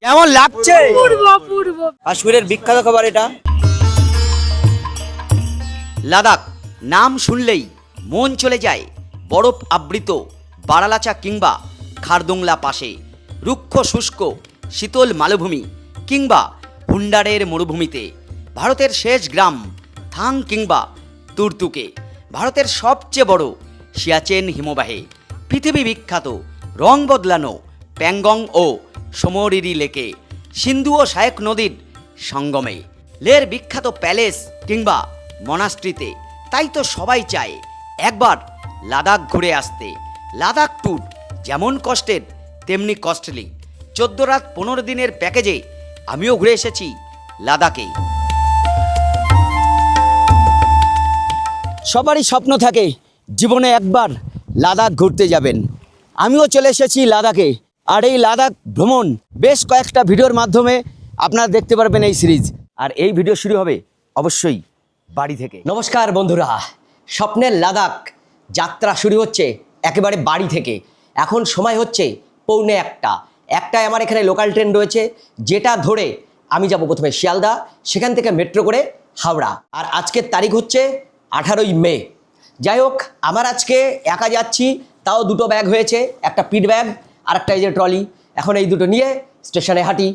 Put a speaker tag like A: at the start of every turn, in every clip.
A: কেমন লাগছে? কাশ্মীরের বিখ্যাত খাবার এটা। লাদাখ নাম শুনলেই মন চলে যায় বরফ আবৃত বারালাচা কিংবা খারদুংলা পাশে, রুক্ষ শুষ্ক শীতল মালভূমি কিংবা হুন্ডারের মরুভূমিতে, ভারতের শেষ গ্রাম থাং কিংবা তুর্তুকে, ভারতের সবচেয়ে বড় সিয়াচেন হিমবাহে, পৃথিবী বিখ্যাত রং বদলানো প্যাংগং ও সমরিরি লেকে, সিন্ধু ও শায়ক নদীর সঙ্গমে, লের বিখ্যাত প্যালেস কিংবা মনাস্ট্রিতে। তাই তো সবাই চায় একবার লাদাখ ঘুরে আসতে। লাদাখ ট্যুর যেমন কষ্টের তেমনি কস্টলি। 14 রাত 15 দিনের প্যাকেজে আমিও ঘুরে এসেছি লাদাখে। সবারই স্বপ্ন থাকে জীবনে একবার লাদাখ ঘুরতে যাবেন। আমিও চলে এসেছি লাদাখে। আর এই লাদাখ ভ্রমণ বেশ কয়েকটা ভিডিওর মাধ্যমে আপনারা দেখতে পারবেন এই সিরিজ। আর এই ভিডিও শুরু হবে অবশ্যই বাড়ি থেকে। নমস্কার বন্ধুরা, স্বপ্নের লাদাখ যাত্রা শুরু হচ্ছে একেবারে বাড়ি থেকে। এখন সময় হচ্ছে 1:45টায় আমার এখানে লোকাল ট্রেন রয়েছে, যেটা ধরে আমি যাব প্রথমে শিয়ালদা, সেখান থেকে মেট্রো করে হাওড়া। আর আজকের তারিখ হচ্ছে 18ই মে। যাই হোক, আমার আজকে একা যাচ্ছি, তাও দুটো ব্যাগ হয়েছে, একটা পিট ব্যাগ আর একটা এই যে ট্রলি। এখন এই দুটো নিয়ে স্টেশনে হাঁটি।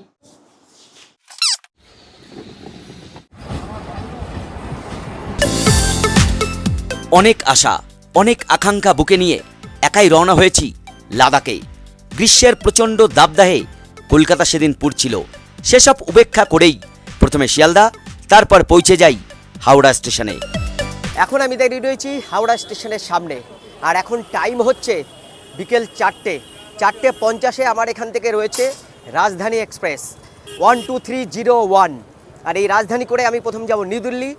A: অনেক আশা অনেক আকাঙ্ক্ষা বুকে নিয়ে একাই রওনা হয়েছি লাদাখে। গ্রীষ্মের প্রচণ্ড দাবদাহে কলকাতা সেদিন পুড়ছিল। সেসব উপেক্ষা করেই প্রথমে শিয়ালদা, তারপর পৌঁছে যাই হাওড়া স্টেশনে। এখন আমি দাঁড়িয়ে রয়েছি হাওড়া স্টেশনের সামনে। আর এখন টাইম হচ্ছে বিকেল 4:50। আমার এখান থেকে রয়েছে রাজধানী এক্সপ্রেস 12301। আর এই রাজধানী করে আমি প্রথম যাব নিউ দিল্লি,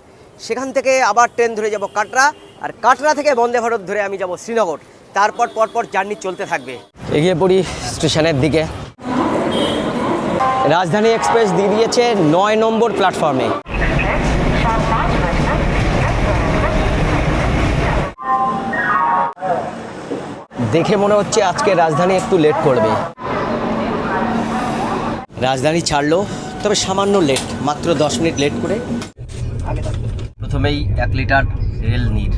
A: সেখান থেকে আবার ট্রেন ধরে যাব কাটরা, আর কাটরা থেকে বন্দে ভারত ধরে আমি যাব শ্রীনগর। তারপর পরপর জার্নি চলতে থাকবে। এগিয়ে পড়ি স্টেশনের দিকে। রাজধানী এক্সপ্রেস দিয়ে দিয়েছে 9 নম্বর প্ল্যাটফর্মে। দেখে মনে হচ্ছে আজকে রাজধানী একটু লেট করবে। রাজধানী ছাড়লো, তবে সামান্য লেট, মাত্র 10 মিনিট লেট করে। প্রথমেই 1 লিটার রেল নীর।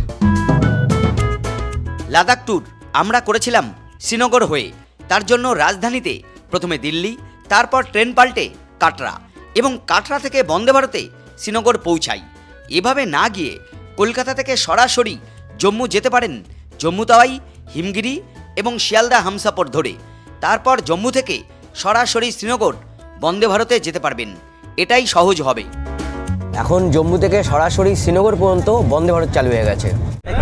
A: লাদাখ ট্যুর আমরা করেছিলাম শ্রীনগর হয়ে। তার জন্য রাজধানীতে প্রথমে দিল্লি, তারপর ট্রেন পাল্টে কাটরা, এবং কাটরা থেকে বন্দে ভারতে শ্রীনগর পৌঁছাই। এভাবে না গিয়ে কলকাতা থেকে সরাসরি জম্মু যেতে পারেন, জম্মু তাওয়াই, হিমগিরি এবং শিয়ালদা হামসাফর ধরে। তারপর জম্মু থেকে সরাসরি শ্রীনগর বন্দে ভারতে যেতে পারবেন, এটাই সহজ হবে। এখন জম্মু থেকে সরাসরি শ্রীনগর পর্যন্ত বন্দে ভারত চালু হয়ে গেছে।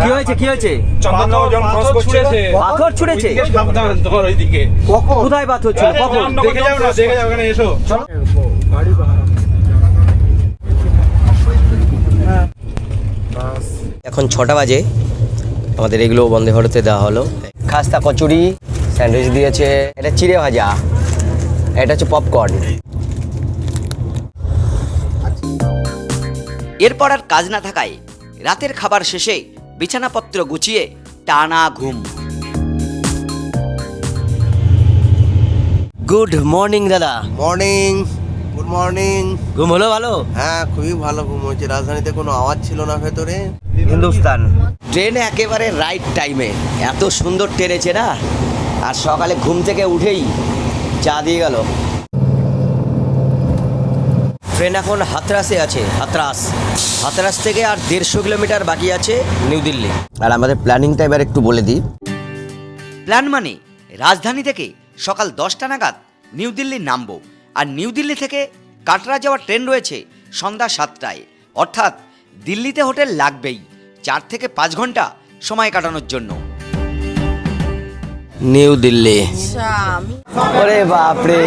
A: কি হয়েছে কি হয়েছে?
B: চন্দননগর যখন ক্রস করছে
A: পাথর ছুঁড়েছে।
B: সাবধান তোমার ওইদিকে।
A: কোথায় পাথর ছিল? কখন?
B: দেখে যাও না, দেখে যাও, এখানে এসো।
A: এখন 6টা বাজে। আমাদের এগুলো বন্দে ভারতে দেওয়া হলো। খাস্তা কচুরি, স্যান্ডউইচ দিয়েছে, এটা চিড়ে ভাজা, এটা হচ্ছে পপকর্ন। এরপর আর কাজ না থাকায় রাতের খাবার শেষে বিছানাপত্র গুছিয়ে টানা ঘুম। গুড মর্নিং দাদা।
C: Morning, good morning.
A: ঘুম হলো ভালো?
C: হ্যাঁ, খুবই ভালো ঘুম হয়েছে। রাজধানীতে কোনো আওয়াজ ছিল না ভেতরে।
A: হিন্দুস্তান ট্রেন একেবারে রাইট টাইমে, এত সুন্দর ট্রেনেছে না। আর সকালে ঘুম থেকে উঠেই চা দিয়ে গেল। ট্রেন এখন হাতরাসে আছে। হাতরাস থেকে আর 150 কিলোমিটার বাকি আছে নিউ দিল্লি। আর আমাদের প্ল্যানিংটা এবার একটু বলে দিই। প্ল্যান মানে রাজধানী থেকে সকাল 10টা নাগাদ নিউ দিল্লি নামবো। আর নিউ দিল্লি থেকে কাটরা যাওয়ার ট্রেন রয়েছে সন্ধ্যা 7টায়। অর্থাৎ দিল্লিতে হোটেল লাগবেই 4 থেকে 5 ঘন্টা সময় কাটানোর জন্য। নিউ দিল্লি। ওরে বাপরে,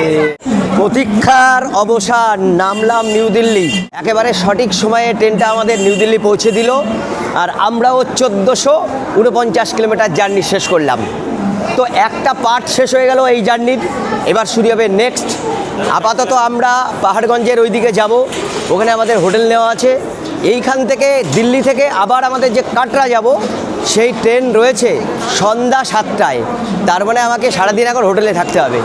A: প্রতীক্ষার অবসান। নামলাম নিউ দিল্লি। একেবারে সঠিক সময়ে ট্রেনটা আমাদের নিউ দিল্লি পৌঁছে দিল। আর আমরাও 1449 কিলোমিটার জার্নি শেষ করলাম। তো একটা পার্ট শেষ হয়ে গেল এই জার্নির। এবার শুরু হবে নেক্সট। আপাতত আমরা পাহাড়গঞ্জের ওইদিকে যাব, ওখানে আমাদের হোটেল নেওয়া আছে। এইখান থেকে দিল্লি থেকে আবার আমাদের যে কাটরা যাব, সেই ট্রেন রয়েছে সন্ধ্যা 7টায়। তার মানে আমাকে সারাদিন এখন হোটেলে থাকতে হবে।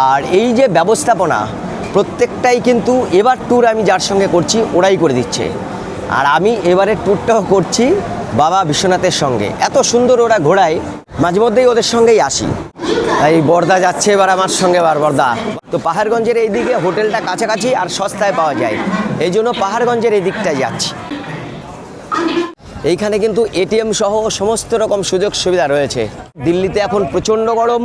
D: আর এই যে ব্যবস্থাপনা প্রত্যেকটাই কিন্তু এবার ট্যুর আমি যার সঙ্গে করছি ওরাই করে দিচ্ছে। আর আমি এবারের ট্যুরটাও করছি বাবা বিশ্বনাথের সঙ্গে। এত সুন্দর ওরা ঘোরায়, মাঝে মধ্যেই ওদের সঙ্গেই আসি। এই বর্দা যাচ্ছে এবার আমার সঙ্গে, বর্দা। তো পাহাড়গঞ্জের এই দিকে হোটেলটা কাছাকাছি আর সস্তায় পাওয়া যায়, এই জন্য পাহাড়গঞ্জের এই দিকটায় যাচ্ছি। এইখানে কিন্তু এটিএম সহ সমস্ত রকম সুযোগ সুবিধা রয়েছে। দিল্লিতে এখন প্রচণ্ড গরম,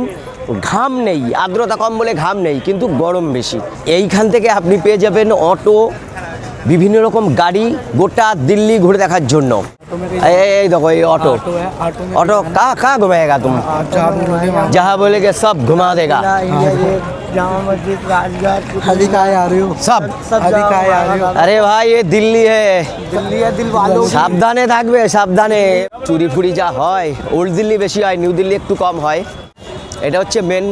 D: ঘাম নেই, আর্দ্রতা কম বলে ঘাম নেই, কিন্তু গরম বেশি। এইখান থেকে আপনি পেয়ে যাবেন অটো, বিভিন্ন রকম গাড়ি গোটা দিল্লি ঘুরে দেখার জন্য। এই দেখো এই অটো, অটো কা ঘুমাएगा तुम? जहाँ बोलेगे सब घुमा देगा। सब अरे भाई ये दिल्ली है, সাবধানে থাকবে, সাবধানে। চুরি ফুরি যা হয় ওল্ড দিল্লি বেশি হয়, নিউ দিল্লি একটু কম হয়। এটা হচ্ছে মেন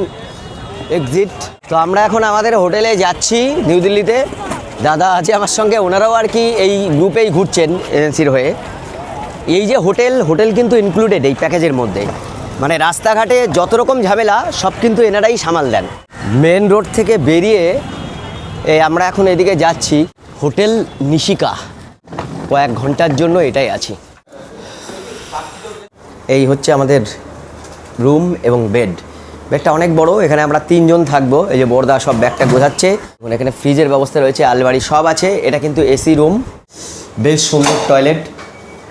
D: এক্সিট। তো আমরা এখন আমাদের হোটেলে যাচ্ছি নিউ দিল্লিতে। দাদা আছে আমার সঙ্গে, ওনারাও আর কি এই গ্রুপেই ঘুরছেন এজেন্সির হয়ে। এই যে হোটেল কিন্তু ইনক্লুডেড এই প্যাকেজের মধ্যে, মানে রাস্তাঘাটে যত রকম ঝামেলা সব কিন্তু এনারাই সামাল দেন। মেন রোড থেকে বেরিয়ে আমরা এখন এদিকে যাচ্ছি হোটেল নিশিকা। কয়েক ঘন্টার জন্য এটাই আছি। এই হচ্ছে আমাদের রুম এবং বেডটা অনেক বড়। এখানে আমরা 3 জন থাকবো। এই যে বর্দা সব ব্যাগটা গোছাচ্ছে। এখানে ফ্রিজের ব্যবস্থা রয়েছে, আলমারি সব আছে। এটা কিন্তু এসি রুম, বেশ সুন্দর টয়লেট,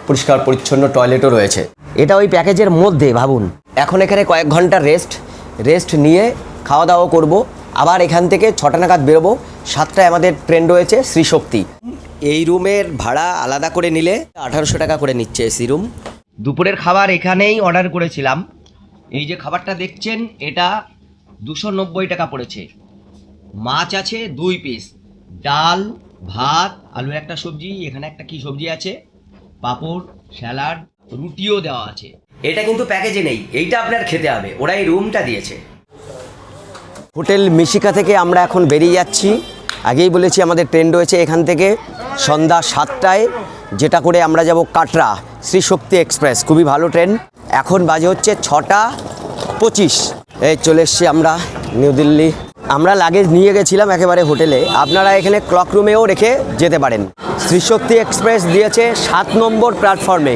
D: পরিষ্কার পরিচ্ছন্ন টয়লেটও রয়েছে। এটা ওই প্যাকেজের মধ্যে। ভাবুন, এখন এখানে কয়েক ঘন্টা রেস্ট নিয়ে খাওয়া দাওয়া করব। আবার এখান থেকে 6টা নাগাদ বেরোবো। 7টায় আমাদের ট্রেন রয়েছে শ্রীশক্তি। এই রুমের ভাড়া আলাদা করে নিলে 1800 টাকা করে নিচ্ছে এসি রুম। দুপুরের খাবার এখানেই অর্ডার করেছিলাম। এই যে খাবারটা দেখছেন এটা 290 টাকা পড়েছে। মাছ আছে 2 পিস, ডাল, ভাত, আলুর একটা সবজি, এখানে একটা কি সবজি আছে, পাঁপড়, স্যালাড, রুটিও দেওয়া আছে। এটা কিন্তু প্যাকেজে নেই, এইটা আপনার খেতে হবে। ওরা এই রুমটা দিয়েছে। হোটেল মিশিকা থেকে আমরা এখন বেরিয়ে যাচ্ছি। আগেই বলেছি আমাদের ট্রেন রয়েছে এখান থেকে সন্ধ্যা 7টায়, যেটা করে আমরা যাব কাটরা শ্রীশক্তি এক্সপ্রেস। খুবই ভালো ট্রেন। এখন বাজে হচ্ছে 6টা 25। এই চলে এসছি আমরা নিউ দিল্লি। আমরা লাগেজ নিয়ে গেছিলাম একেবারে হোটেলে, আপনারা এখানে ক্লক রুমেও রেখে যেতে পারেন। শ্রীশক্তি এক্সপ্রেস দিয়েছে 7 নম্বর প্ল্যাটফর্মে।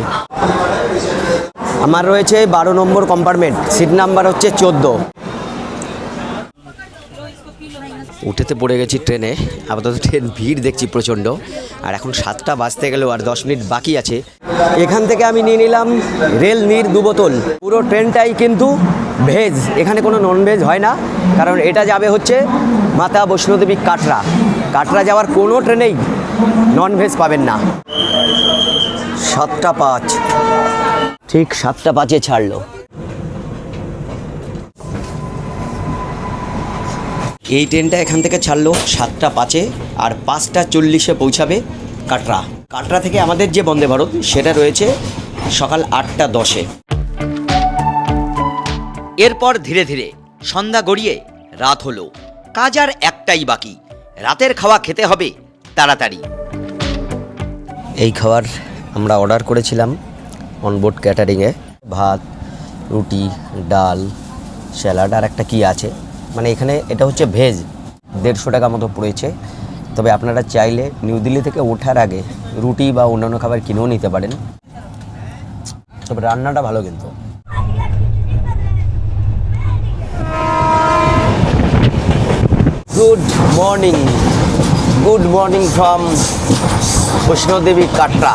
D: আমার রয়েছে 12 নম্বর কম্পার্টমেন্ট, সিট নাম্বার হচ্ছে 14। উঠেতে পড়ে গেছি ট্রেনে। আপাতত ট্রেন ভিড় দেখছি প্রচণ্ড। আর এখন 7টা বাজতে গেলেও আর 10 মিনিট বাকি আছে। এখান থেকে আমি নিয়ে নিলাম রেল নীর 2 বোতল। পুরো ট্রেনটাই কিন্তু ভেজ, এখানে কোনো নন ভেজ হয় না, কারণ এটা যাবে হচ্ছে মাতা বৈষ্ণোদেবী কাটরা যাওয়ার কোনো ট্রেনেই নন ভেজ পাবেন না। 7টা 5, ঠিক 7টা 5-এ ছাড়লো। এই ট্রেনটা এখান থেকে ছাড়লো 7টা 5-এ, আর 5টা 40-এ পৌঁছাবে কাটরা থেকে আমাদের যে বন্দে ভারত সেটা রয়েছে সকাল 8টা 10-এ।
A: এরপর ধীরে ধীরে সন্ধ্যা গড়িয়ে রাত হলো। কাজ আর একটাই বাকি, রাতের খাওয়া খেতে হবে তাড়াতাড়ি।
D: এই খাবার আমরা অর্ডার করেছিলাম অনবোর্ড ক্যাটারিংয়ে। ভাত, রুটি, ডাল, স্যালাড আর একটা কি আছে, মানে এখানে এটা হচ্ছে ভেজ। 150 টাকা মতো পড়েছে। তবে আপনারা চাইলে নিউ দিল্লি থেকে ওঠার আগে রুটি বা অন্যান্য খাবার কিনেও নিতে পারেন। তবে রান্নাটা ভালো কিন্তু। Good morning from Vaishno Devi Katra.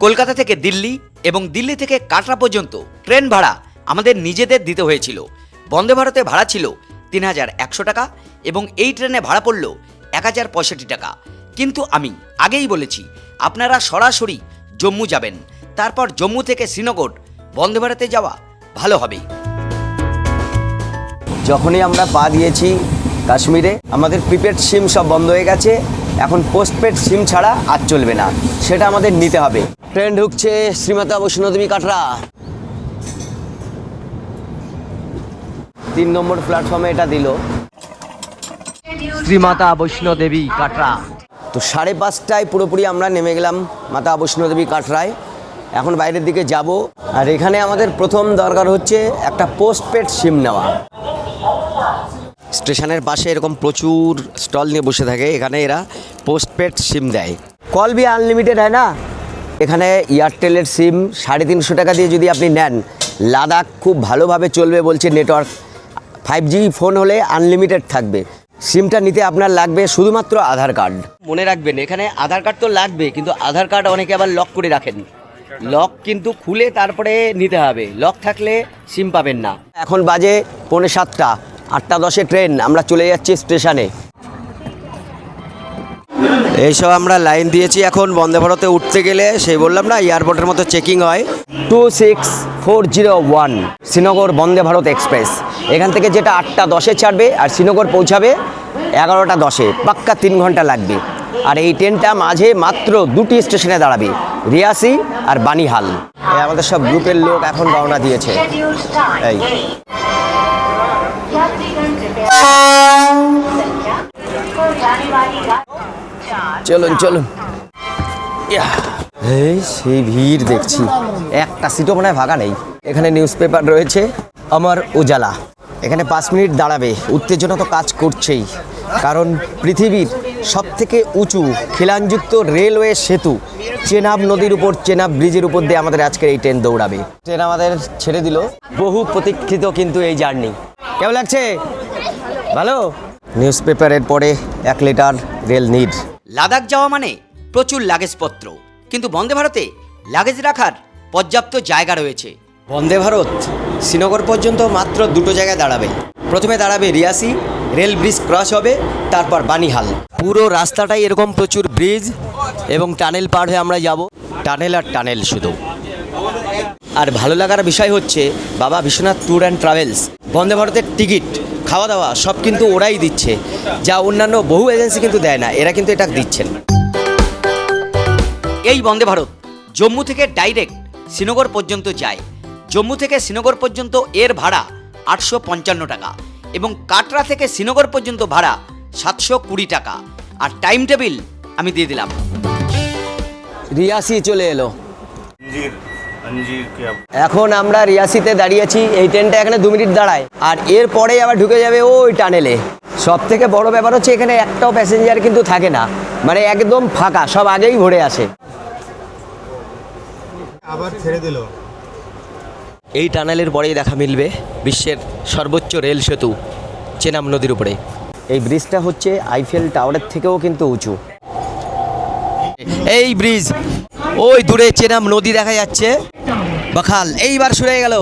A: Kolkata থেকে দিল্লি এবং দিল্লি থেকে কাটরা পর্যন্ত ট্রেন ভাড়া আমাদের নিজেদের দিতে হয়েছিল। বন্দে ভারতে ভাড়া ছিল 3100 টাকা এবং এই ট্রেনে ভাড়া পড়ল 1065 টাকা। কিন্তু আমি আগেই বলেছি আপনারা সরাসরি জম্মু যাবেন, তারপর জম্মু থেকে শ্রীনগর বন্দে ভারতে যাওয়া ভালো হবে।
D: যখনই আমরা পা দিয়েছি কাশ্মীরে, আমাদের প্রিপেড সিম সব বন্ধ হয়ে গেছে। এখন পোস্টপেড সিম ছাড়া আর চলবে না, সেটা আমাদের নিতে হবে। ট্রেন ঢুকছে শ্রীমাতা বৈষ্ণোদেবী কাটরা। 3 নম্বর প্ল্যাটফর্মে এটা দিল শ্রীমাতা বৈষ্ণোদেবী কাটরা। তো 5:30টায় পুরোপুরি আমরা নেমে গেলাম মাতা বৈষ্ণোদেবী কাটরায়। এখন বাইরের দিকে যাব। আর এখানে আমাদের প্রথম দরকার হচ্ছে একটা পোস্টপেড সিম নেওয়া। স্টেশনের পাশে এরকম প্রচুর স্টল নিয়ে বসে থাকে, এখানে এরা পোস্টপেড সিম দেয়। কল বি আনলিমিটেড হয় না, এখানে এয়ারটেলের সিম 350 টাকা দিয়ে যদি আপনি নেন, লাদাখ খুব ভালোভাবে চলবে বলছে নেটওয়ার্ক। 5G ফোন হলে আনলিমিটেড থাকবে। সিমটা নিতে আপনার লাগবে শুধুমাত্র আধার কার্ড। মনে রাখবেন এখানে আধার কার্ড তো লাগবে, কিন্তু আধার কার্ড অনেকে আবার লক করে রাখেন। লক কিন্তু খুলে তারপরে নিতে হবে, লক থাকলে সিম পাবেন না। এখন বাজে 6:45, 8:10 ট্রেন, আমরা চলে যাচ্ছি স্টেশনে। এইসব আমরা লাইন দিয়েছি এখন বন্দে ভারতে উঠতে গেলে, সেই বললাম না এয়ারপোর্টের মতো চেকিং হয়। 26401 শ্রীনগর বন্দে ভারত এক্সপ্রেস। এখান থেকে যেটা 8:10 ছাড়বে আর শ্রীনগর পৌঁছাবে 11:10, পাক্কা 3 ঘন্টা লাগবে। আর এই ট্রেনটা মাঝে মাত্র 2টি স্টেশনে দাঁড়াবে, রিয়াসি আর বানিহাল। এই আমাদের সব গ্রুপের লোক এখন রওনা দিয়েছে। এই চলুন চলুন। এই সেই ভিড় দেখছি, একটা সিটও মনে হয় ফাঁকা নেই। এখানে নিউজ পেপার রয়েছে আমার উজালা, এখানে 5 মিনিট দাঁড়াবে। উত্তেজনা তো কাজ করছেই, কারণ পৃথিবীর সবথেকে উঁচু খিলানযুক্ত রেলওয়ে সেতু চেনাব নদীর উপর, চেনাব ব্রিজের উপর দিয়ে আমাদের আজকের এই ট্রেন দৌড়াবে। ট্রেন আমাদের ছেড়ে দিল, বহু প্রতীক্ষিত কিন্তু এই জার্নি। কেমন লাগছে? ভালো। নিউজ পেপারের পরে 1 লিটার রেল নিড।
A: লাদাখ যাওয়া মানে প্রচুর লাগেজপত্র, কিন্তু বন্দে ভারতে লাগেজ রাখার পর্যাপ্ত জায়গা রয়েছে।
D: বন্দে ভারত শ্রীনগর পর্যন্ত মাত্র 2টো জায়গায় দাঁড়াবে। প্রথমে দাঁড়াবে রিয়াসি, রেল ব্রিজ ক্রস হবে, তারপর বানিহাল। পুরো রাস্তাটাই এরকম প্রচুর ব্রিজ এবং টানেল পার হয়ে আমরা যাব। টানেল আর টানেল শুধু। আর ভালো লাগার বিষয় হচ্ছে বাবা বিশ্বনাথ ট্যুর অ্যান্ড ট্রাভেলস বন্দে ভারতের টিকিট, খাওয়া দাওয়া সব কিন্তু ওরাই দিচ্ছে, যা অন্যান্য বহু এজেন্সি কিন্তু দেয় না, এরা কিন্তু এটা দিচ্ছেন।
A: এই বন্দে ভারত জম্মু থেকে ডাইরেক্ট শ্রীনগর পর্যন্ত যায়। জম্মু থেকে শ্রীনগর পর্যন্ত এর ভাড়া 855 টাকা এবং কাটরা থেকে শ্রীনগর পর্যন্ত ভাড়া 720 টাকা। আর টাইম টেবিল আমি দিয়ে দিলাম।
D: রিয়াসি চলে এলো। এখন আমরা রিয়াসিতে দাঁড়িয়েছি। এই ট্রেনটা এখানে 2 মিনিট দাঁড়ায়, আর এরপরে আবার ঢুকে যাবে ওই টানেলে। সব থেকে বড় ব্যাপার হচ্ছে এখানে একটাও প্যাসেঞ্জার কিন্তু থাকে না, মানে একদম ফাঁকা, সব আগেই ভরে আসে।
B: আবার ছেড়ে দিল।
D: এই টানেলের পরেই দেখা মিলবে বিশ্বের সর্বোচ্চ রেল সেতু চেনাব নদীর উপরে। এই ব্রিজটা হচ্ছে আইফেল টাওয়ারের থেকেও কিন্তু উঁচু। এই ব্রিজ, ওই দূরে চেনাব নদী দেখা যাচ্ছে, বখাল এইবার শুরু হয়ে গেল।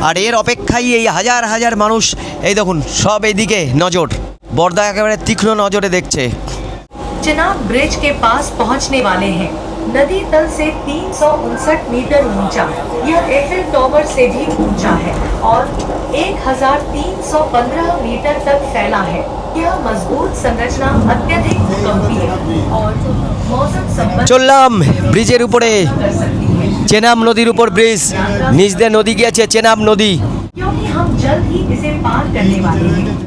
D: আর এর অপেক্ষায় এই হাজার হাজার মানুষ, এই দেখুন সব এইদিকে নজর, বর্দা একেবারে তীক্ষ্ণ নজরে দেখছে।
E: चेनाब ब्रिज के पास पहुंचने वाले हैं। नदी तल से 359 मीटर ऊंचा, यह एफिल टावर से भी ऊंचा है और 1315 मीटर तक फैला है। यह मजबूत संरचना अत्यधिक भूकंपीय और मौसम संबंधी
D: চললাম ব্রিজের উপরে,
E: कर सकती है,
D: চেনাব নদীর উপর ব্রিজ, নিচ দিয়ে নদী গিয়েছে চেনাব নদী।
E: क्योंकि हम जल्द ही इसे पार करने वाले हैं।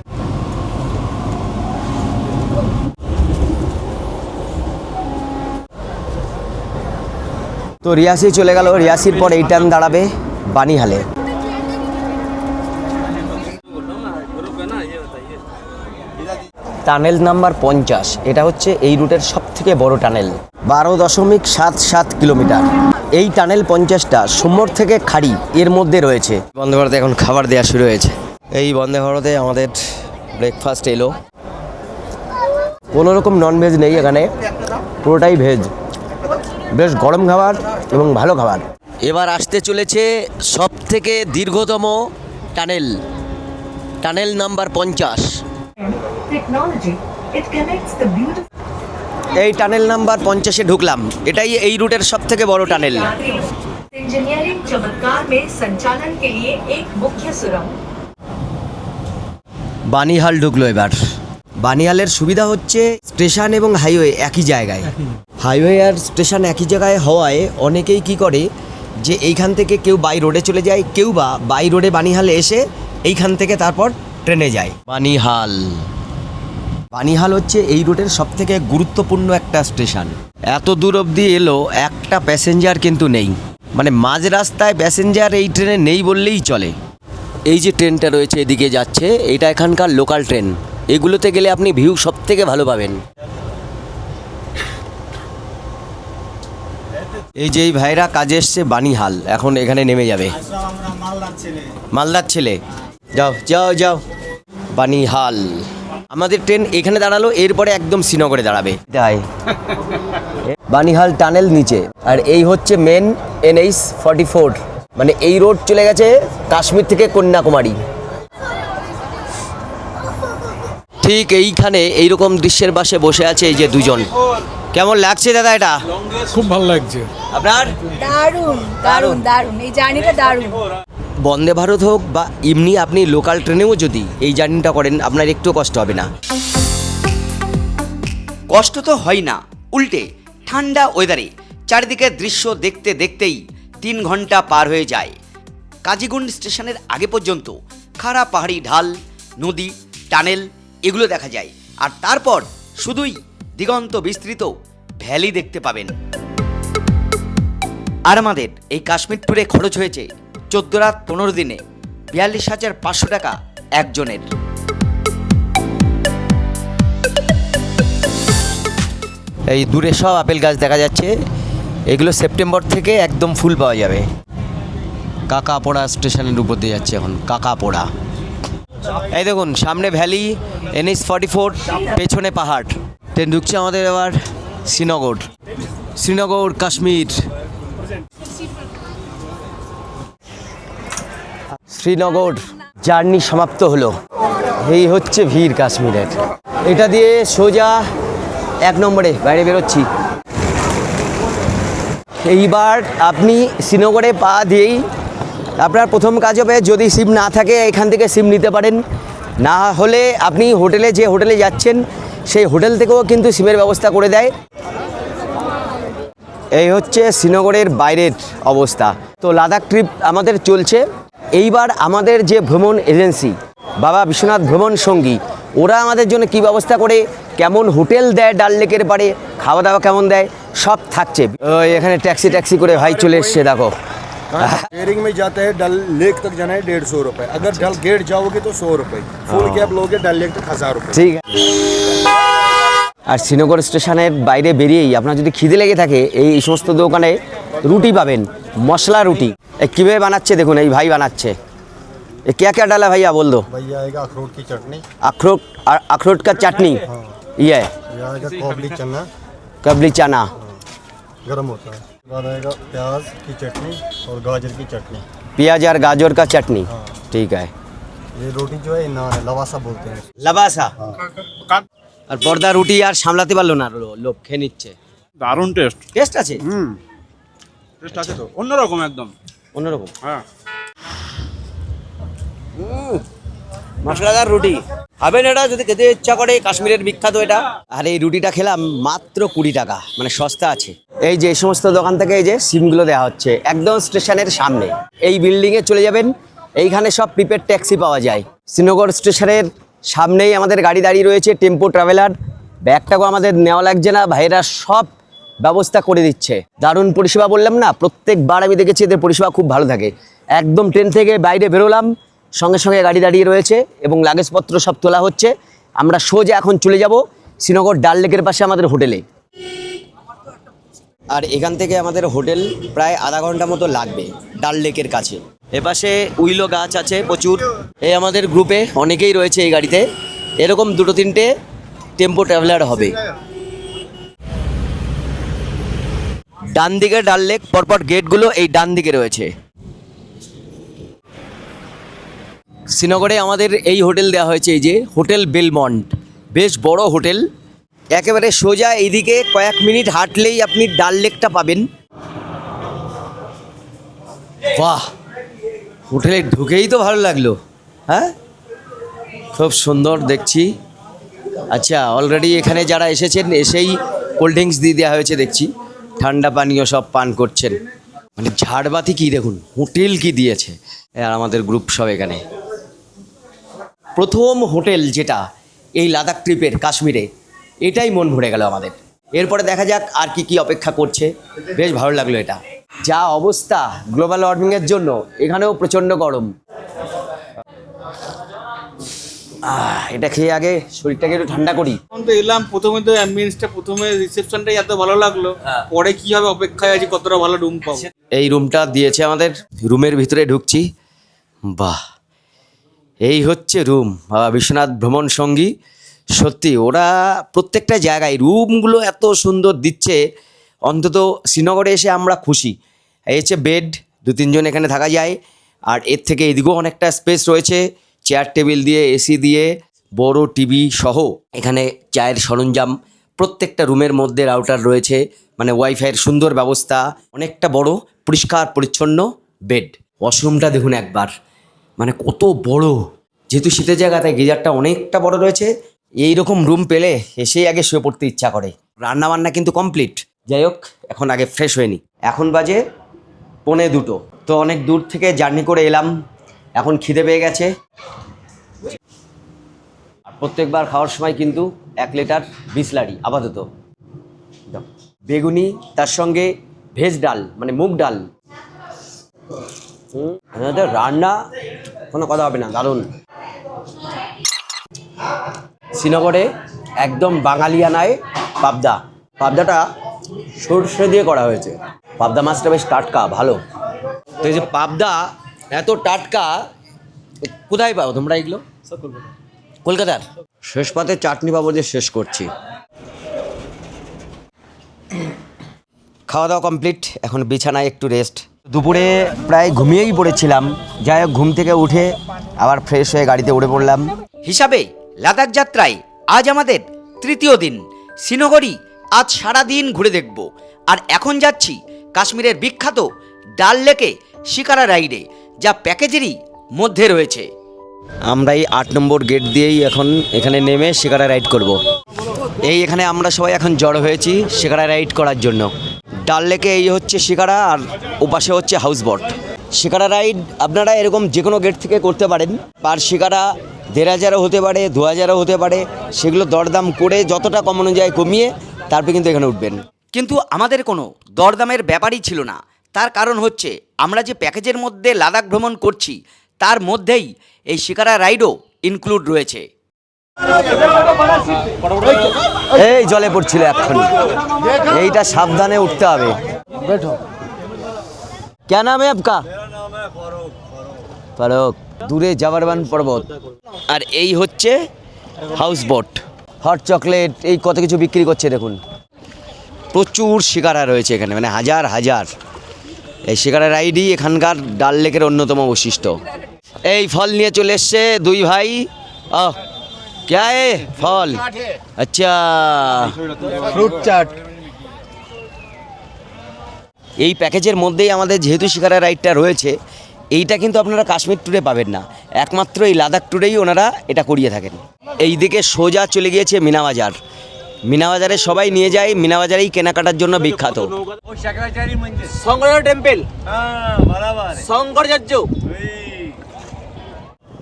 D: তো রিয়াসি চলে গেল, রিয়াসির পর এই টান দাঁড়াবে বানিহালে। টানেল নাম্বার 50, এটা হচ্ছে এই রুটের সব থেকে বড় টানেল, 12.77 কিলোমিটার। এই টানেল 50টা সুমর থেকে খাড়ি এর মধ্যে রয়েছে। বন্দে ভারতে এখন খাবার দেওয়া শুরু হয়েছে। এই বন্দে ভারতে আমাদের ব্রেকফাস্ট এলো। কোনো রকম ননভেজ নেই এখানে, পুরোটাই ভেজ। বেশ গরম খাবার এবং ভালো খাবার। এবার আসতে চলেছে সব থেকে দীর্ঘতম tunnel, tunnel number 50।
E: Technology, it connects the beautiful
D: এই টানেল নাম্বার 50-এ ঢুকলাম। এটাই এই রুটের সব থেকে বড় টানেল।
E: इंजीनियरिंग चमत्कार में संचालन के लिए एक मुख्य सुरंग।
D: বানিহাল ঢুকলো এবার। বানিহালের সুবিধা হচ্ছে স্টেশন এবং হাইওয়ে একই জায়গায়। হাইওয়ে আর স্টেশন একই জায়গায় হওয়ায় অনেকেই কি করে যে এইখান থেকে কেউ বাই রোডে চলে যায়, কেউ বা বাই রোডে বানিহাল এসে এইখান থেকে তারপর ট্রেনে যায়। বানিহাল, বানিহাল হচ্ছে এই রুটের সবথেকে গুরুত্বপূর্ণ একটা স্টেশন। এত দূর অবধি এলো, একটা প্যাসেঞ্জার কিন্তু নেই, মানে মাঝ রাস্তায় প্যাসেঞ্জার এই ট্রেনে নেই বললেই চলে। এই যে ট্রেনটা রয়েছে এদিকে যাচ্ছে, এটা এখানকার লোকাল ট্রেন। এগুলোতে গেলে আপনি ভিউ সব থেকে ভালো পাবেন। এই যে এই ভাইরা কাজে এসছে বানিহাল, এখন এখানে নেমে যাবে। মালদার ছেলে, যাও যাও যাও বানিহাল। আমাদের ট্রেন এখানে দাঁড়ালো, এরপরে একদম শ্রীনগরে দাঁড়াবে। তাই বানিহাল টানেল নিচে, আর এই হচ্ছে মেন NH 44, মানে এই রোড চলে গেছে কাশ্মীর থেকে কন্যাকুমারী। ঠিক এইখানে এইরকম দৃশ্যের পাশে বসে আছে এই যে দুজন। কেমন লাগছে দাদা এটা?
F: খুব ভালো লাগছে।
D: আপনার?
G: দারুণ দারুণ দারুণ, এই জার্নিটা দারুণ।
D: বন্দে ভারত হোক বা এমনি আপনি লোকাল ট্রেনেও যদি এই জার্নিটা করেন, আপনার একটু কষ্ট হবে না।
A: কষ্ট তো হয় না, উল্টে ঠান্ডা ওয়েদারে চারিদিকের দৃশ্য দেখতে দেখতেই 3 ঘন্টা পার হয়ে যায়। কাজিগুন্ড স্টেশনের আগে পর্যন্ত খাড়া পাহাড়ি ঢাল, নদী, টানেল এগুলো দেখা যায়। আর তারপর শুধুই দিগন্ত বিস্তৃত ভ্যালি দেখতে পাবেন। আর আমাদের এই কাশ্মীর ট্যুরে খরচ হয়েছে 14 রাত 15 দিনে 42,500 টাকা একজনের।
D: এই দূরে সব আপেল গাছ দেখা যাচ্ছে, এগুলো সেপ্টেম্বর থেকে একদম ফুল পাওয়া যাবে। কাকাপোড়া স্টেশনের উপর দিয়ে যাচ্ছে এখন, কাকাপোড়া। এই দেখুন সামনে ভ্যালি, NH 44, পেছনে পাহাড়। ট্রেন ঢুকছে আমাদের এবার শ্রীনগর। শ্রীনগর কাশ্মীর। শ্রীনগর জার্নি সমাপ্ত হলো। এই হচ্ছে ভিড় কাশ্মীরের। এটা দিয়ে সোজা 1 নম্বরে বাইরে বেরোচ্ছি। এইবার আপনি শ্রীনগরে পা দিয়েই আপনার প্রথম কাজ হবে, যদি সিম না থাকে এখান থেকে সিম নিতে পারেন, না হলে আপনি হোটেলে, যে হোটেলে যাচ্ছেন সেই হোটেল থেকেও কিন্তু সিমের ব্যবস্থা করে দেয়। এই হচ্ছে শ্রীনগরের বাইরের অবস্থা। তো লাদাখ ট্রিপ আমাদের চলছে। এইবার আমাদের যে ভ্রমণ এজেন্সি বাবা বিশ্বনাথ ভ্রমণ সঙ্গী, ওরা আমাদের জন্য কি ব্যবস্থা করে, কেমন হোটেল দেয় ডাল লেকের পাড়ে, খাওয়া দাওয়া কেমন দেয়, সব থাকছে। ওই এখানে ট্যাক্সি করে ভাই চলে এসছে, দেখো।
F: शेयरिंग में जाता है डल लेक तक जाना है 150 रुपए, अगर डल गेट जाओगे तो 100 रुपए, फुल कैब लोगे डल लेक तक 1000 रुपए।
D: ঠিক আছে। আর শ্রীনগর স্টেশনের বাইরে বেরিয়েই আপনার যদি খিদে লেগে থাকে, এই সমস্ত দোকানে রুটি পাবেন, মশলা রুটি। কীভাবে বানাচ্ছে দেখুন, এই ভাই বানাচ্ছে। क्या क्या डाला भैया बोल दो?
F: भैया आएगा अखरोट की चटनी,
D: अखरोट का चटनी, ये
F: ये आएगा कोबली चना,
D: कबली चना,
F: गर्म होता है। बाद आएगा प्याज की चटनी और गाजर की चटनी।
D: प्याज और गाजर का चटनी, ठीक है।
F: ये रोटी जो है नान है, लवासा बोलते हैं।
D: लबासा। আর পর্দা রুটি আর সামলাতে পারলো না, লোক খেয়ে নিচ্ছে।
B: দারুণ টেস্ট।
D: টেস্ট আছে,
B: টেস্ট আছে তো, অন্যরকম একদম।
D: অন্যরকম।
B: হ্যাঁ,
D: মশলাদার রুটি খাবেন, এটা যদি খেতে ইচ্ছা করে, কাশ্মীরের বিখ্যাত এটা। আর এই রুটিটা খেলাম মাত্র 20 টাকা, মানে সস্তা আছে। এই যে এই সমস্ত দোকান থেকে এই যে সিমগুলো দেওয়া হচ্ছে একদম স্টেশনের সামনে। এই বিল্ডিংয়ে চলে যাবেন, এইখানে সব প্রিপেড ট্যাক্সি পাওয়া যায়। শ্রীনগর স্টেশনের সামনেই আমাদের গাড়ি দাঁড়িয়ে রয়েছে, টেম্পো ট্রাভেলার। ব্যাগটাকেও আমাদের নেওয়া লাগছে না, ভাইয়েরা সব ব্যবস্থা করে দিচ্ছে। দারুণ পরিষেবা বললাম না, প্রত্যেকবার আমি দেখেছি এদের পরিষেবা খুব ভালো থাকে। একদম ট্রেন থেকে বাইরে বেরোলাম, সঙ্গে সঙ্গে গাড়ি দাঁড়িয়ে রয়েছে এবং লাগেজপত্র সব তোলা হচ্ছে। আমরা সোজা এখন চলে যাব শ্রীনগর ডাল লেকের পাশে আমাদের হোটেলে। আর এখান থেকে আমাদের হোটেল প্রায় আধা ঘন্টা মতো লাগবে ডাল লেকের কাছে। এপাশে উইলো গাছ আছে প্রচুর। এই আমাদের গ্রুপে অনেকেই রয়েছে এই গাড়িতে, এরকম 2-3টে টেম্পো ট্রাভেলার হবে। ডান দিকে ডাল লেক, পরপর গেটগুলো এই ডান দিকে রয়েছে। শ্রীনগরে আমাদের এই হোটেল দেওয়া হয়েছে, এই যে হোটেল বেলমন্ট, বেশ বড় হোটেল। একেবারে সোজা এইদিকে কয়েক মিনিট হাঁটলেই আপনি ডাল লেকটা পাবেন। বাহ, হোটেলে ঢুকেই তো ভালো লাগলো। হ্যাঁ, খুব সুন্দর দেখছি। আচ্ছা, অলরেডি এখানে যারা এসেছেন এসেই কোল্ড ড্রিঙ্কস দিয়ে দেওয়া হয়েছে দেখছি, ঠান্ডা পানীয় সব পান করছেন। মানে ঝাড়বাতি কি দেখুন, হোটেল কি দিয়েছে। আর আমাদের গ্রুপ সব এখানে। প্রথম হোটেল যেটা এই লাদাখ ট্রিপের কাশ্মীরে, এটাই মন ভরে গেল আমাদের। এরপরে দেখা যাক আর কি কি অপেক্ষা করছে। বেশ ভালো লাগলো এটা। যা অবস্থা গ্লোবাল ওয়ার্মিংয়ের জন্য, এখানেও প্রচণ্ড গরম। এটা খেয়ে আগে শরীরটাকে একটু ঠান্ডা করি।
B: এখন তো এলাম, প্রথমে তো অ্যাম্বিয়েন্সটা, প্রথমে রিসেপশনটাই এত ভালো লাগলো, পরে কি হবে অপেক্ষায় আছি কতটা ভালো রুম পাবো।
D: এই রুমটা দিয়েছে আমাদের, রুমের ভিতরে ঢুকছি। বাহ, এই হচ্ছে রুম বিশ্বনাথ ভ্রমণ সঙ্গী। সত্যি ওরা প্রত্যেকটা জায়গায় রুমগুলো এত সুন্দর দিচ্ছে, অন্তত শ্রীনগরে এসে আমরা খুশি। এই হচ্ছে বেড, 2-3 জন এখানে থাকা যায়। আর এর থেকে এদিকেও অনেকটা স্পেস রয়েছে, চেয়ার টেবিল দিয়ে, এসি দিয়ে, বড় টিভি সহ এখানে চায়ের সরঞ্জাম। প্রত্যেকটা রুমের মধ্যে রাউটার রয়েছে, মানে ওয়াইফাইয়ের সুন্দর ব্যবস্থা। অনেকটা বড়, পরিষ্কার পরিচ্ছন্ন বেড। ওয়াশরুমটা দেখুন একবার, মানে কত বড়। যেহেতু শীতের জায়গা, তাই গিজারটা অনেকটা বড় রয়েছে। এই রকম রুম পেলে এসেই আগে শুয়ে পড়তে ইচ্ছা করে। রান্নাবান্না কিন্তু কমপ্লিট। যাই হোক, এখন আগে ফ্রেশ হয়ে নিই। এখন বাজে 1:45। তো অনেক দূর থেকে জার্নি করে এলাম, এখন খিদে পেয়ে গেছে। আর প্রত্যেকবার খাওয়ার সময় কিন্তু 1 লিটার বিসলারি আপাতত। বেগুনি, তার সঙ্গে ভেজ ডাল, মানে মুগ ডাল। রান্না কোনো কথা হবে না, দারুণ। শ্রীনগরে একদম বাঙালিয়ানায় পাবদা। পাবদাটা সরষে দিয়ে করা হয়েছে। পাবদা মাছটা বেশ টাটকা, ভালো। তো এই যে পাবদা এত টাটকা, কোথায় পাবো তোমরা এগুলো? কলকাতার। শেষ পাতে চাটনি পাবো যে শেষ করছি। খাওয়া দাওয়া কমপ্লিট, এখন বিছানায় একটু রেস্ট। দুপুরে প্রায় ঘুমিয়েই পড়েছিলাম। যাই হোক, ঘুম থেকে উঠে আবার ফ্রেশ হয়ে গাড়িতে উঠে পড়লাম।
A: হিসাবে লাদাখ যাত্রায় আজ আমাদের 3য় দিন। শ্রীনগরই আজ সারা দিন ঘুরে দেখব। আর এখন যাচ্ছি কাশ্মীরের বিখ্যাত ডাল লেকে শিকারা রাইডে, যা প্যাকেজেরই মধ্যে রয়েছে।
D: আমরা এই 8 নম্বর গেট দিয়েই এখন এখানে নেমে শিকারা রাইড করব। এই এখানে আমরা সবাই এখন জড়ো হয়েছি শিকারা রাইড করার জন্য। ডাল লেকে এই হচ্ছে শিকারা, আর ওপাশে হচ্ছে হাউস বোট। শিকারা রাইড আপনারা এরকম যে কোনো গেট থেকে করতে পারেন। পার শিকারা 1500 হতে পারে, 2000 হতে পারে। সেগুলো দরদাম করে যতটা কমানো যায় কমিয়ে তারপরে কিন্তু এখানে উঠবেন।
A: কিন্তু আমাদের কোনো দরদামের ব্যাপারই ছিল না। তার কারণ হচ্ছে আমরা যে প্যাকেজের মধ্যে লাদাখ ভ্রমণ করছি তার মধ্যেই এই শিকারা রাইডও ইনক্লুড রয়েছে।
D: এই জলে পড়ছিল এখন, এইটা সাবধানে উঠতে হবে। क्या नाम है आपका? ফারুক। দূরে জাবারবান পর্বত। আর এই হচ্ছে হাউস বোট। হট চকলেট, এই কত কিছু বিক্রি করছে দেখুন। প্রচুর শিকারা রয়েছে এখানে, মানে হাজার হাজার। এই শিকারা রাইডই এখানকার ডাল লেকের অন্যতম বৈশিষ্ট্য। এই ফল নিয়ে চলে এসছে 2 ভাই। क्या है फल? अच्छा,
F: फ्रूट चाट।
D: এই প্যাকেজের মধ্যেই আমাদের যেহেতু শিকারা রাইডটা রয়েছে, এইটা কিন্তু আপনারা কাশ্মীর ট্যুরে পাবেন না, একমাত্র এই লাদাখ ট্যুরেই ওনারা এটা করিয়ে থাকেন। এই দিকে সোজা চলে গিয়েছে মিনাবাজার। মিনাবাজারে সবাই নিয়ে যায়, মিনাবাজারেই কেনাকাটার জন্য বিখ্যাত।
C: শঙ্কর টেম্পল, শঙ্কর যাচ্ছ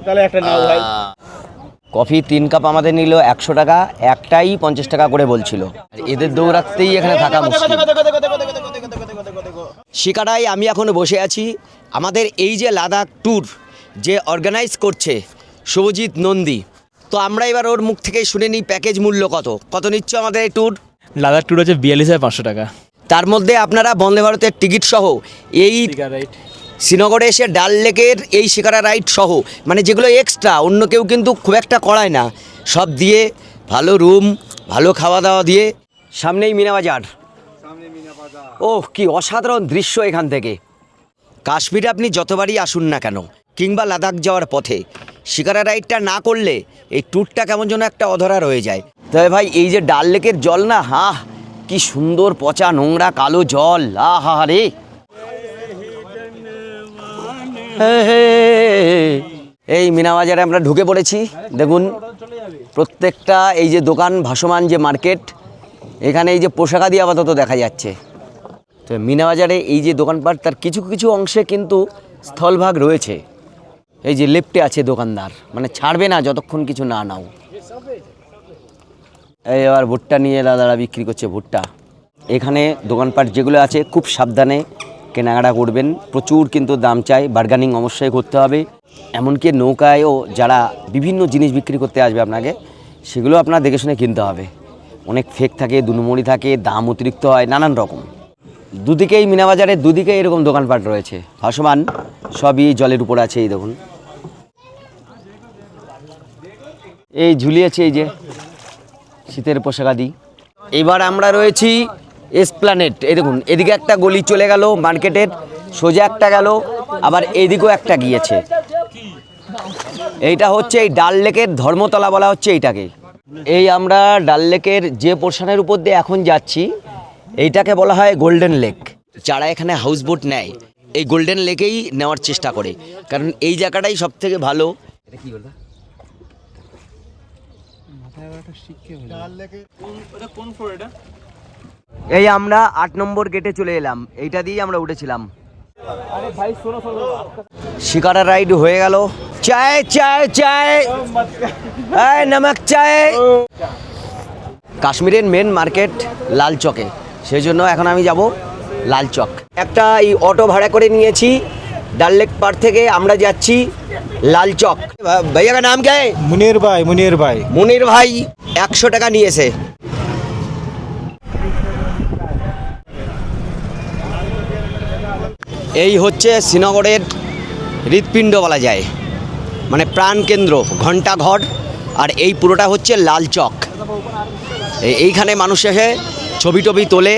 B: তাহলে একটা নাও ভাই।
D: কফি 3 কাপ আমাদের নিল 100 টাকা, একটাই 50 টাকা করে বলছিল। এদের দৌড়াতেই এখানে থাকা মুশকিল। শিকারায় আমি এখন বসে আছি। আমাদের এই যে লাদাখ ট্যুর যে অর্গানাইজ করছে শুভজিৎ নন্দী, তো আমরা এবার ওর মুখ থেকেই শুনে নিই প্যাকেজ মূল্য কত নিচ্ছে আমাদের এই ট্যুর।
H: লাদাখ ট্যুর হচ্ছে 42,500 টাকা।
D: তার মধ্যে আপনারা বন্দে ভারতের টিকিট সহ এই শ্রীনগরে এসে ডাল লেকের এই শিকারা রাইড সহ, মানে যেগুলো এক্সট্রা অন্য কেউ কিন্তু খুব একটা করায় না, সব দিয়ে ভালো রুম, ভালো খাওয়া দাওয়া দিয়ে। সামনেই মিনাবাজার। ওহ, কি অসাধারণ দৃশ্য এখান থেকে। কাশ্মীরে আপনি যতবারই আসুন না কেন, কিংবা লাদাখ যাওয়ার পথে শিকারা রাইডটা না করলে এই ট্যুরটা কেমন যেন একটা অধরা রয়ে যায়। তবে ভাই, এই যে ডাল লেকের জল না, কি সুন্দর পচা নোংরা কালো জল, আহা রে। এই মিনাবাজারে আমরা ঢুকে পড়েছি। দেখুন প্রত্যেকটা এই যে দোকান, ভাসমান যে মার্কেট, এখানে এই যে পোশাকাদি আপাতত দেখা যাচ্ছে। তো মিনাবাজারে এই যে দোকানপাট, তার কিছু কিছু অংশে কিন্তু স্থলভাগ রয়েছে। এই যে লেফটে আছে দোকানদার, মানে ছাড়বে না যতক্ষণ কিছু না নাও। এই এবার ভুট্টা নিয়ে দাদারা বিক্রি করছে ভুট্টা। এখানে দোকানপাট যেগুলো আছে খুব সাবধানে কেনাকাটা করবেন, প্রচুর কিন্তু দাম চাই, বার্গেনিং অবশ্যই করতে হবে। এমনকি নৌকায়ও যারা বিভিন্ন জিনিস বিক্রি করতে আসবে আপনাকে, সেগুলো আপনার দেখে শুনে কিনতে হবে। অনেক ফেক থাকে, দুনুমড়ি থাকে, দাম অতিরিক্ত হয়, নানান রকম। দুদিকেই মিনাবাজারের দুদিকে এরকম দোকানপাট রয়েছে, ভাসমান সবই জলের উপর আছে। এই দেখুন, এই ঝুলিয়েছে এই যে শীতের পোশাকাদি। এবার আমরা রয়েছি এসপ্ল্যানেড। এই দেখুন, এদিকে একটা গলি চলে গেল মার্কেটের, সোজা একটা গেল, আবার এদিকেও একটা গিয়েছে। এইটা হচ্ছে এই ডাল লেকের ধর্মতলা বলা হচ্ছে এইটাকে। এই আমরা ডাল লেকের যে পোর্শনের উপর দিয়ে এখন যাচ্ছি, এইটাকে বলা হয় গোল্ডেন লেক। যারা এখানে হাউস বোট নেয় এই গোল্ডেন লেকেই নেওয়ার চেষ্টা করে, কারণ এই জায়গাটাই সব থেকে ভালো। এটা কি বলবা? এই আমরা 8 নম্বর গেটে চলে এলাম, এইটা দিয়েই আমরা উঠেছিলাম। শিকারা রাইড হয়ে গেল। চায় চায় চায়, নমক চায়। কাশ্মীরের মেন মার্কেট লাল চকে, সেই জন্য এখন আমি যাব লাল চক। একটা এই অটো ভাড়া করে নিয়েছি ডাল লেক পার থেকে, আমরা যাচ্ছি লাল চক। ভাইয়া কা নাম কে?
F: मुनीर भाई मुनीर भाई
D: মুনির ভাই 100 টাকা নিয়েছে। এই হচ্ছে শ্রীনগরের হৃৎপিণ্ড বলা যায়, মানে প্রাণকেন্দ্র, ঘণ্টাঘর। আর এই পুরোটা হচ্ছে লাল চক। এইখানে মানুষ এসে ছবি টবি তোলে।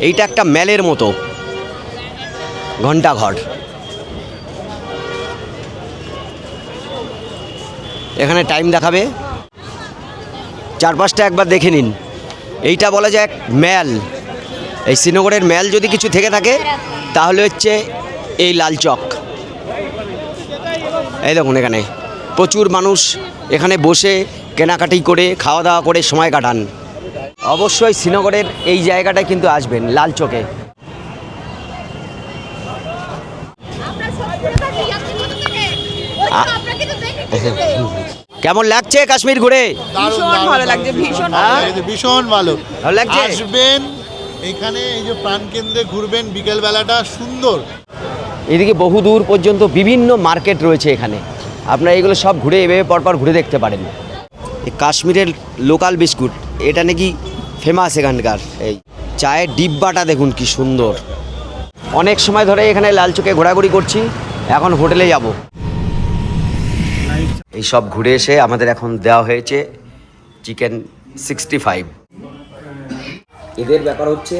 D: এইটা একটা মেলের মতো ঘণ্টাঘর। এখানে টাইম দেখাবে, চারপাশটা একবার দেখে নিন। এইটা বলা যায় ম্যাল। এই শ্রীনগরের ম্যাল যদি কিছু থেকে থাকে তাহলে হচ্ছে এই লাল চক। এই দেখুন, এখানে প্রচুর মানুষ এখানে বসে কেনাকাটি করে খাওয়া দাওয়া করে সময় কাটান। অবশ্যই শ্রীনগরের এই জায়গাটায় কিন্তু আসবেন, লাল চকে। কেমন লাগছে কাশ্মীর ঘুরে?
G: ভালো লাগছে, ভীষণ
I: ভীষণ ভালো
D: ভালো লাগছে?
I: আসবেন এখানে, এই যে প্রাণকেন্দ্রে ঘুরবেন, বিকেল বেলাটা সুন্দর।
D: এদিকে বহু দূর পর্যন্ত বিভিন্ন মার্কেট রয়েছে এখানে, আপনারা এগুলো সব ঘুরে এভাবে পরপর ঘুরে দেখতে পারেন। এই কাশ্মীরের লোকাল বিস্কুট, এটা নাকি ফেমাস এখানকার। এই চায়ের ডিব্বাটা দেখুন কি সুন্দর। অনেক সময় ধরে এখানে লাল চকে ঘোরাঘুরি করছি, এখন হোটেলে যাব। এই সব ঘুরে এসে আমাদের এখন দেওয়া হয়েছে চিকেন 65। এদের ব্যাপার হচ্ছে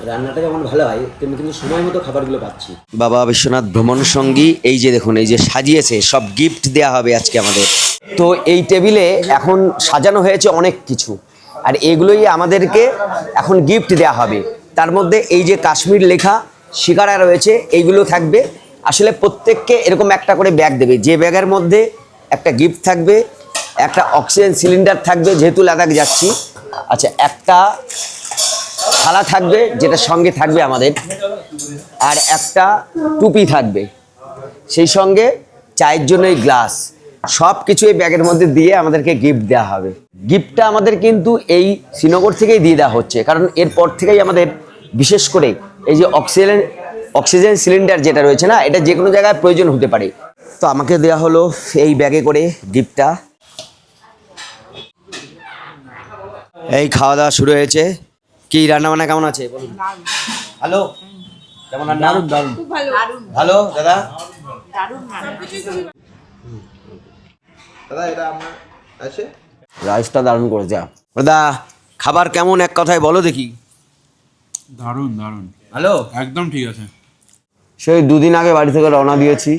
D: রান্নাটা যেমন ভালো হয় তেমনি কিন্তু সময় মতো খাবারগুলো পাচ্ছি। বাবা বিশ্বনাথ ভ্রমণ সঙ্গী, এই যে দেখুন, এই যে সাজিয়েছে, সব গিফট দেওয়া হবে আজকে আমাদের। তো এই টেবিলে এখন সাজানো হয়েছে অনেক কিছু, আর এগুলোই আমাদেরকে এখন গিফট দেওয়া হবে। তার মধ্যে এই যে কাশ্মীর লেখা শিকারা রয়েছে, এইগুলো থাকবে। আসলে প্রত্যেককে এরকম একটা করে ব্যাগ দেবে, যে ব্যাগের মধ্যে একটা গিফট থাকবে, একটা অক্সিজেন সিলিন্ডার থাকবে যেহেতু লাদাখ যাচ্ছি, আচ্ছা একটা থালা থাকবে যেটা সঙ্গে থাকবে আমাদের, আর একটা টুপি থাকবে, সেই সঙ্গে চায়ের জন্য এই গ্লাস, সব কিছু এই ব্যাগের মধ্যে দিয়ে আমাদেরকে গিফট দেওয়া হবে। গিফটটা আমাদের কিন্তু এই শ্রীনগর থেকেই দিয়ে দেওয়া হচ্ছে, কারণ এরপর থেকেই আমাদের বিশেষ করে এই যে অক্সিজেন সিলিন্ডার যেটা রয়েছে না, এটা যে কোনো জায়গায় প্রয়োজন হতে পারে। তো আমাকে দেওয়া হলো এই ব্যাগে করে গিফটটা। এই খাওয়া দাওয়া শুরু হয়েছে। কি রান্না বান্না কেমন আছে বলুন? ভালো? কেমন রান্না? দারুণ ভালো দাদা।
C: দাদা এটা আপনার আছে?
D: রাইসটা দারুণ করেছে দাদা। খাবার কেমন এক কথায় বলো দেখি।
B: দারুণ দারুণ,
D: ভালো,
B: একদম ঠিক আছে।
D: সেই 2 দিন আগে বাড়ি থেকে রওনা দিয়েছি।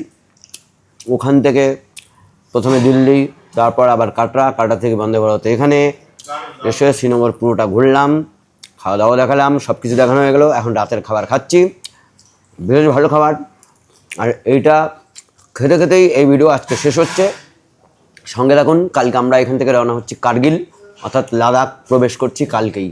D: ওখান থেকে প্রথমে দিল্লি, তারপর আবার কাটরা থেকে বন্দে ভারত। এখানে এসে শ্রীনগর পুরোটা ঘুরলাম, খাওয়া দাওয়া দেখালাম, সব কিছু দেখানো হয়ে গেলো। এখন রাতের খাবার খাচ্ছি, বেশ ভালো খাবার। আর এইটা খেতে খেতেই এই ভিডিও আজকে শেষ হচ্ছে। সঙ্গে থাকুন, কালকে আমরা এখান থেকে রওনা হচ্ছি কার্গিল, অর্থাৎ লাদাখ প্রবেশ করছি কালকেই।